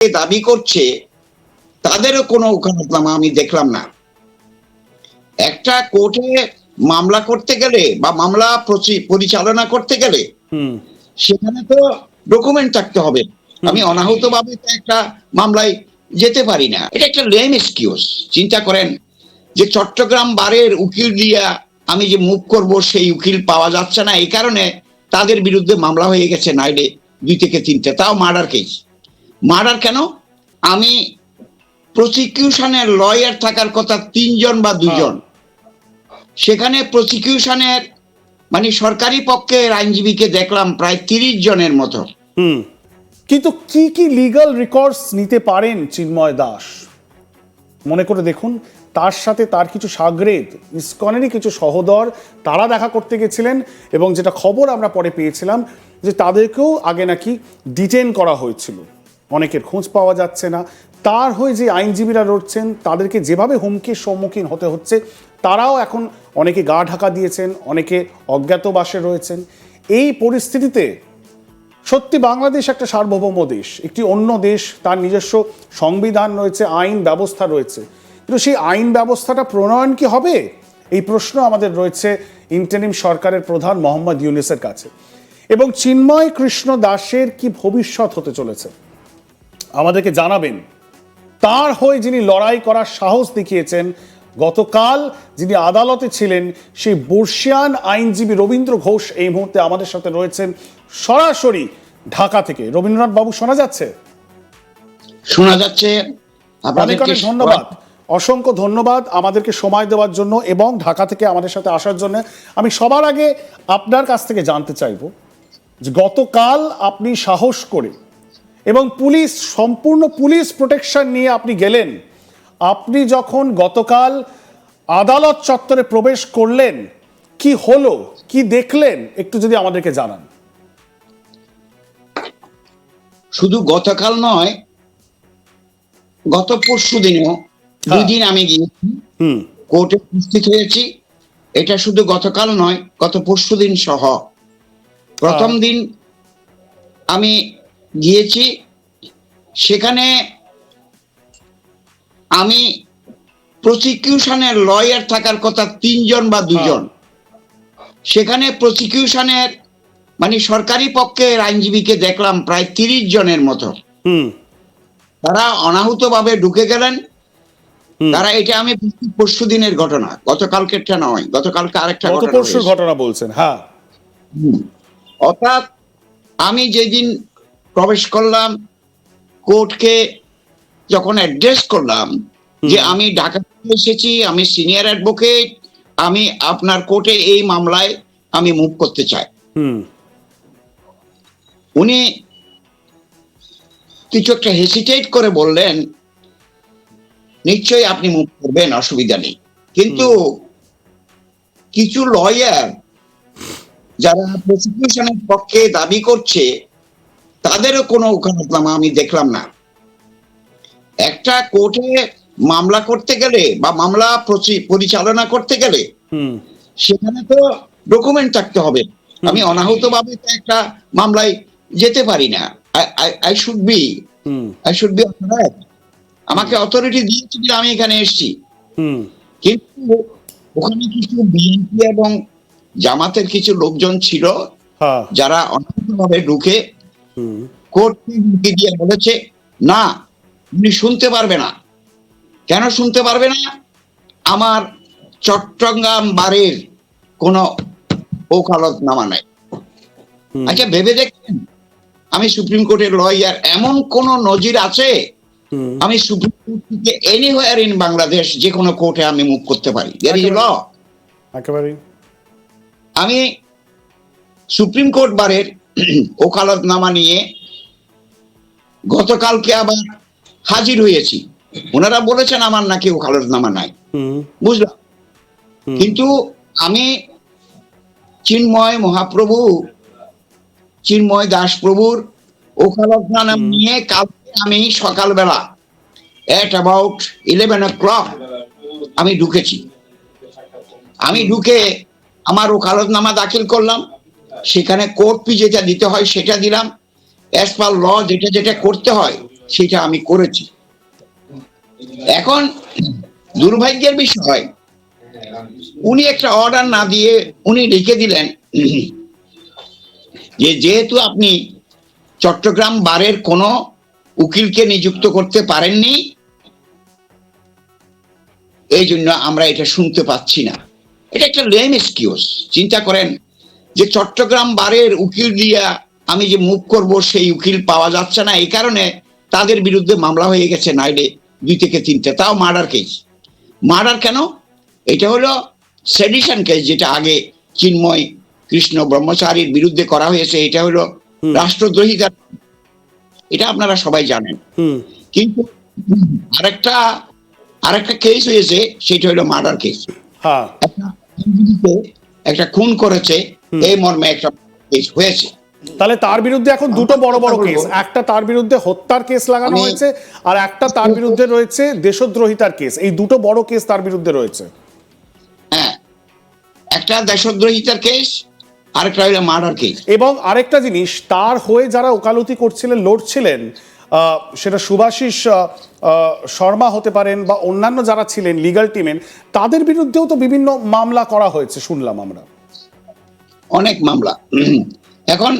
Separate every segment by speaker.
Speaker 1: দাবি করছে তাদেরও কোনো ওকালতনামা আমি দেখলাম না। একটা কোর্টে মামলা করতে গেলে বা মামলা পরিচালনা করতে গেলে সেখানে তো ডকুমেন্ট থাকতে হবে। আমি অনাহূতভাবে একটা মামলায় যেতে পারি না, এটা একটা লেম এক্সকিউজ। চিন্তা করেন যে চট্টগ্রাম বারের উকিল দিয়া আমি যে মুভ করব সেই উকিল পাওয়া যাচ্ছে না, এই কারণে তাদের বিরুদ্ধে মামলা হয়ে গেছে নাইডে 2 থেকে 3টে, তাও মার্ডার কেস। মার্ডার কেন? আমি প্রসিকিউশনের লয়ার থাকার কথা 3 জন বা 2 জন, সেখানে প্রসিকিউশনের মানে সরকারি পক্ষের আইনজীবীকে দেখলাম প্রায় 30 জনের মতো।
Speaker 2: কিন্তু কি কি লিগ্যাল রেকর্ডস নিতে পারেন চিন্ময় দাস মনে করে দেখুন। তার সাথে তার কিছু সাগরেদ, ইসকনেরই কিছু সহোদর, তারা দেখা করতে গেছিলেন এবং যেটা খবর আমরা পরে পেয়েছিলাম যে তাদেরকেও আগে নাকি ডিটেন করা হয়েছিল, অনেকের খোঁজ পাওয়া যাচ্ছে না। তার হয়ে যে আইনজীবীরা লড়ছেন তাদেরকে যেভাবে হুমকির সম্মুখীন হতে হচ্ছে, তারাও এখন অনেকে গা ঢাকা দিয়েছেন, অনেকে অজ্ঞাতবাসে রয়েছেন। এই পরিস্থিতিতে সত্যি বাংলাদেশ একটা সার্বভৌম দেশ, একটি অন্য দেশ, তার নিজস্ব সংবিধান রয়েছে, আইন ব্যবস্থা রয়েছে, কিন্তু সেই আইন ব্যবস্থাটা প্রণয়ন কি হবে, এই প্রশ্ন আমাদের রয়েছে ইন্টারিম সরকারের প্রধান মোহাম্মদ ইউনূসের কাছে। এবং চিন্ময় কৃষ্ণ দাসের কি ভবিষ্যৎ হতে চলেছে আমাদেরকে জানাবেন। তার হয়ে যিনি লড়াই করার সাহস দেখিয়েছেন, গতকাল যিনি আদালতে ছিলেন, সেই বর্ষিয়ান আইনজীবী রবীন্দ্র ঘোষ এই মুহূর্তে আমাদের সাথে রয়েছেন সরাসরি ঢাকা থেকে। রবীন্দ্রনাথ বাবু, শোনা যাচ্ছে?
Speaker 1: শোনা যাচ্ছে।
Speaker 2: অনেক অনেক ধন্যবাদ, অসংখ্য ধন্যবাদ আমাদেরকে সময় দেওয়ার জন্য এবং ঢাকা থেকে আমাদের সাথে আসার জন্য। আমি সবার আগে আপনার কাছ থেকে জানতে চাইব যে গতকাল আপনি সাহস করে এবং পুলিশ, সম্পূর্ণ পুলিশ প্রোটেকশন নিয়ে আপনি গেলেন, আপনি যখন গতকাল আদালত চত্বরে প্রবেশ করলেন, কি হলো, কি দেখলেন, একটু যদি আমাদেরকে জানান।
Speaker 1: শুধু গতকাল নয়, গত পরশু দিনও 2 দিন আমি গিয়েছি, কোর্টে উপস্থিত হয়েছি। এটা শুধু গতকাল নয়, গত পরশু দিন সহ। প্রথম দিন আমি গিয়েছি, সেখানে আমি প্রসিকিউশনের লয়ার থাকার কথা 3 জন বা 2 জন, সেখানে প্রসিকিউশনের মানে সরকারি পক্ষের আইনজীবীকে দেখলাম প্রায় 30 জনের মতো। তারা অনাহূতভাবে ঢুকে গেলেন। তারা, এটা আমি পরশু দিনের ঘটনা, গতকালকেরটা নয়, গতকালকে আরেকটা
Speaker 2: ঘটনা বলছেন। হ্যাঁ,
Speaker 1: অর্থাৎ আমি যেদিন প্রবেশ করলাম কোর্টকে, যখন অ্যাড্রেস করলাম যে আমি ঢাকা থেকে এসেছি, আমি সিনিয়র অ্যাডভোকেট, আমি আপনার কোর্টে এই মামলায় আমি মুভ করতে চাই, উনি কিছু একটা হেসিটেট করে বললেন, নিশ্চয়ই আপনি মুভ করবেন, অসুবিধা নেই। কিন্তু কিছু লয়ার যারা প্রসিকিউশনের পক্ষে দাবি করছে তাদেরও কোনো ওকালতনামা আমি দেখলাম না। একটা কোর্টে মামলা করতে গেলে বা মামলা পরিচালনা করতে গেলে সেখানে তো ডকুমেন্ট থাকতে হবে। আমি অনাহূতভাবে একটা মামলায় যেতে পারি না। I should be authorised. আমাকে অথরিটি দিয়েছে যে আমি এখানে এসেছি। কিন্তু ওখানে কিছু বিএনপি এবং জামাতের কিছু লোকজন ছিল যারা অনাহূতভাবে ঢুকে কোর্টকে হুমকি দিয়ে বলেছে, না উনি শুনতে পারবে না। কেন শুনতে পারবে না? আমার চট্টগ্রাম বারের কোনো ওকালতনামা নাই। আচ্ছা, ভেবে দেখেন, আমি সুপ্রিম কোর্টের লয়ার, এমন কোন নজির আছে আমি সুপ্রিম কোর্ট থেকে এনিহোয়ার ইন বাংলাদেশ যে কোনো কোর্টে আমি মুভ করতে পারি? আমি সুপ্রিম কোর্ট বারের ওকালতনামা নিয়ে গতকালকে আবার হাজির হয়েছি। ওনারা বলেছেন আমার নাকি ওকালতনামা নাই, বুঝলাম। কিন্তু আমি চিন্ময় মহাপ্রভু, চিন্ময় দাস প্রভুর ওকালতনামা নিয়ে কালকে আমি সকালবেলা at about 11 o'clock আমি ঢুকেছি। আমি ঢুকে আমার ওকালতনামা দাখিল করলাম, সেখানে কোর্ট ফি যেটা দিতে হয় সেটা দিলাম, অ্যাজ পার ল যেটা যেটা করতে হয় সেটা আমি করেছি। এখন দুর্ভাগ্যের বিষয়, উনি একটা অর্ডার না দিয়ে উনি লিখে দিলেন যে যেহেতু আপনি চট্টগ্রাম বারের কোনো উকিলকে নিযুক্ত করতে পারেননি, এই জন্য আমরা এটা শুনতে পাচ্ছি না। এটা একটা লেম এক্সকিউজ। চিন্তা করেন যে চট্টগ্রাম বারের উকিল দিয়া আমি যে মুভ করব সেই উকিল পাওয়া যাচ্ছে না, এই কারণে তাদের বিরুদ্ধে মামলা হয়ে গেছে নাইডে 2 থেকে 3টে, তাও মার্ডার কেস। মার্ডার কেন? এটা হলো সেডিশন কেস, যেটা আগে চিন্ময় কৃষ্ণ ব্রহ্মচারীর বিরুদ্ধে করা হয়েছে। এটা হলো রাষ্ট্রদ্রোহিতা, এটা আপনারা সবাই জানেন। কিন্তু আরেকটা কেস হয়েছে, সেটা হলো মার্ডার কেস।
Speaker 2: হ্যাঁ,
Speaker 1: একটা খুন করেছে, এই মর্মে একটা কেস হয়েছে।
Speaker 2: তাহলে তার বিরুদ্ধে এখন দুটো বড় বড় কেস, একটা তার বিরুদ্ধে হত্যার কেস লাগানো হয়েছে, আর একটা তার বিরুদ্ধে রয়েছে দেশদ্রোহিতার কেস। এই দুটো বড় কেস তার বিরুদ্ধে রয়েছে।
Speaker 1: হ্যাঁ, একটা দেশদ্রোহিতার কেস, আরেকটা হলো মার্ডার কেস।
Speaker 2: এবং আরেকটা জিনিস, তার হয়ে যারা ওকালতি করছিলেন, লড়ছিলেন, সেটা সুভাষিস শর্মা হতে পারেন বা অন্যান্য যারা ছিলেন লিগ্যাল টিমের, তাদের বিরুদ্ধেও তো বিভিন্ন মামলা করা হয়েছে শুনলাম আমরা।
Speaker 1: অনেক মামলা। এখন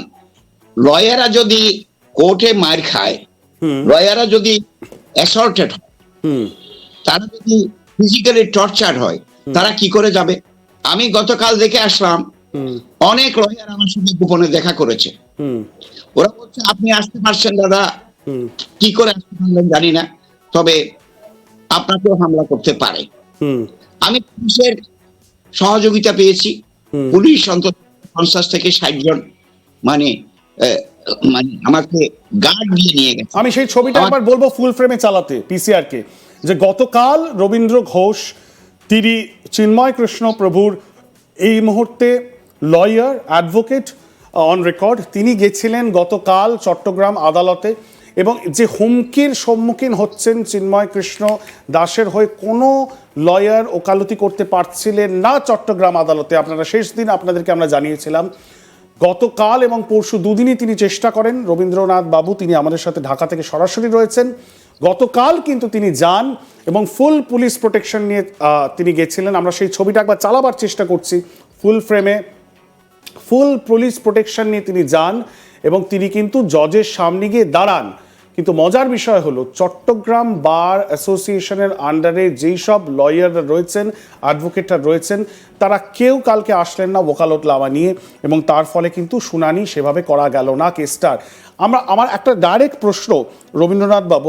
Speaker 1: লয়াররা যদি কোর্টে মার খায়, লয়াররা যদি অ্যাসল্টেড হয়, তারা যদি ফিজিক্যালি টর্চার হয়, তারা কি করে যাবে? আমি গতকাল দেখে আসলাম, অনেক লয়ার আমার সাথে গোপনে দেখা করেছে। ওরা বলছে আপনি আসতে পারছেন দাদা, কি করে আসতে পারলেন জানি না, তবে আপনাকেও হামলা করতে পারে। আমি পুলিশের সহযোগিতা পেয়েছি। পুলিশ অন্তত 50 থেকে 60 জন মানে আমাকে গার্ড দিয়ে নিয়ে গেছে।
Speaker 2: আমি সেই ছবিটা একবার বলবো ফুল ফ্রেমে চালাতে পিসিআর কে, যে গতকাল রবীন্দ্র ঘোষ, তিনি চিন্ময় কৃষ্ণ প্রভুর এই মুহূর্তে লয়ার, অ্যাডভোকেট অন রেকর্ড, তিনি গেছিলেন গতকাল চট্টগ্রাম আদালতে, এবং যে হুমকির সম্মুখীন হচ্ছেন চিন্ময় কৃষ্ণ দাসের হয়ে কোনো লয়ার ওকালতি করতে পারছিলেন না চট্টগ্রাম আদালতে। আপনারা শেষ দিন আপনাদেরকে আমরা জানিয়েছিলাম, গতকাল এবং পরশু দুদিনই তিনি চেষ্টা করেন। রবীন্দ্রনাথ বাবু তিনি আমাদের সাথে ঢাকা থেকে সরাসরি রয়েছেন। গতকাল কিন্তু তিনি যান এবং ফুল পুলিশ প্রোটেকশন নিয়ে তিনি গেছিলেন। আমরা সেই ছবিটা একবার চালাবার চেষ্টা করছি। ফুল ফ্রেমে ফুল পুলিশ প্রোটেকশন নিয়ে তিনি যান এবং তিনি কিন্তু জজের সামনে গিয়ে দাঁড়ান। কিন্তু মজার বিষয় হলো, চট্টগ্রাম বার অ্যাসোসিয়েশনের আন্ডারে যেই সব লয়াররা রয়েছেন, অ্যাডভোকেটরা রয়েছেন, তারা কেউ কালকে আসলেন না ওকালতনামা নিয়ে, এবং তার ফলে কিন্তু শুনানি সেভাবে করা গেল না কেসটার। আমার একটা ডাইরেক্ট প্রশ্ন রবীন্দ্রনাথ বাবু